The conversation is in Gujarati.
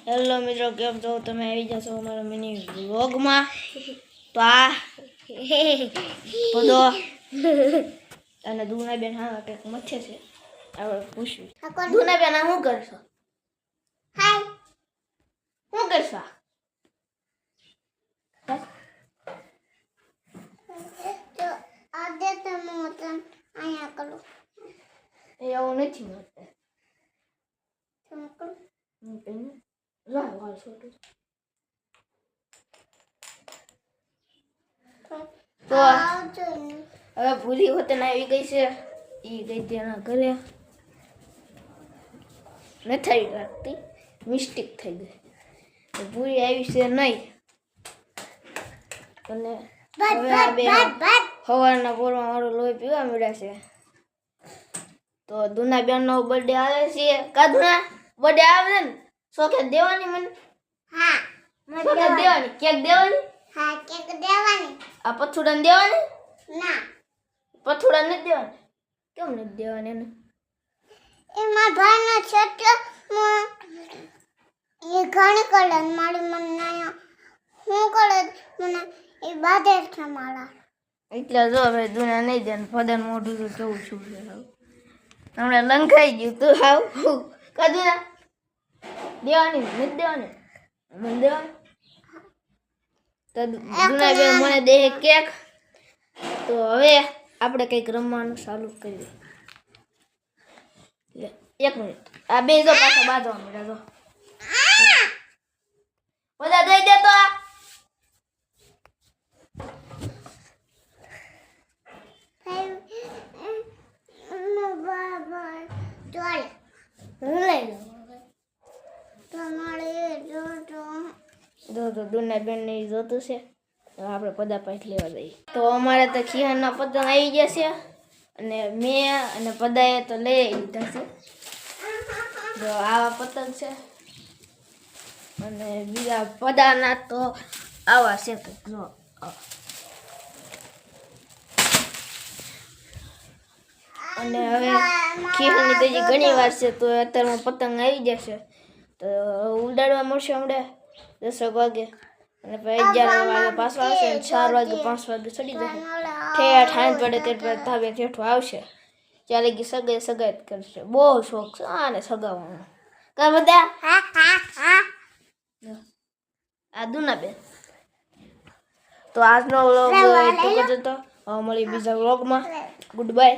હેલો મિત્રો, કેમ છો તમે? આવી જશો અમારા મિની વ્લોગમાં. તો આ બધો અને દુનાબેન હા કંઈક મથે છે. આપણે પૂછ્યું દુનાબેન આ શું કરશો? હાય શું કરશો? તો આજે તમે મોતન અહીંયા કરો એવું નથી મળતે તમે કરો તો હવે ભૂલી હોતે આવી ગઈ છે. એ ગઈ તેના ઘરે નથી આવી રાખતી, મિસ્ટેક થઈ ગઈ. ભૂલી આવી છે નહીં. અને હવે આ બે સવારના પોરમાં મારું લોહી પીવા મળ્યા છે. તો દુનાબેનનો બર્થડે આવે છે. કા દુના બર્થડે આવે છે ને, ચોકલેટ દેવાની મને? હા ચોકલેટ દેવાની, કેક દેવાની? હા કેક દેવાની. આ પથુડા દેવાની? ના પથુડા નથી દેવાની. કેમ નથી દેવાની એને? એમાં ભાઈનો છોટો એ ઘણી કલર મારી મને હું કલર મને એ બાધે છે મારા. એટલે જો હવે દુના નહીં દે ને પદન મોઢું તો કેવું છું છે. હમણાં લંકાઈ ગયું તું હાવ. કદુના દેવાની નથી દેવાની? મને દેવાની. તો દુનાબેન મને દે કેક. તો હવે આપણે કંઈક રમવાનું ચાલુ કરીએ. એક મિનિટ, આ બે જો પાછા બાંધવા મળ્યા જો. બધા દઈ દે તો. દુનાબેન ને જોતું છે. આપણે પદા પાઠ લેવા જઈએ. તો અમારે તો ખિયાના પતંગ આવી ગયા છે. અને મેં અને પદાએ તો લઈ લીધા છે. જો આવા પતંગ છે. અને બીજા પદાના તો આવા છે. જો અને હવે ખીરની તો ઘણી વાર છે. તો અત્યારમાં પતંગ આવી જશે. તો ઉડાડવા મળશે હમણાં 10 વાગે. અને પછી 11 વાગે પાછો આવશે. 4 વાગે 5 વાગે ચડી જશે. ઠેઠ હાંજ પડે તે ધાબે ઠેઠું આવશે. ત્યારે કે સગાઈ કરશે. બહુ શોખ છે આને સગાવવાનો. કા બધા? આ દુનાબેન. તો આજનો વ્લોગ એટલો જ હતો. હવે મળી બીજા વ્લોગમાં. Good bye.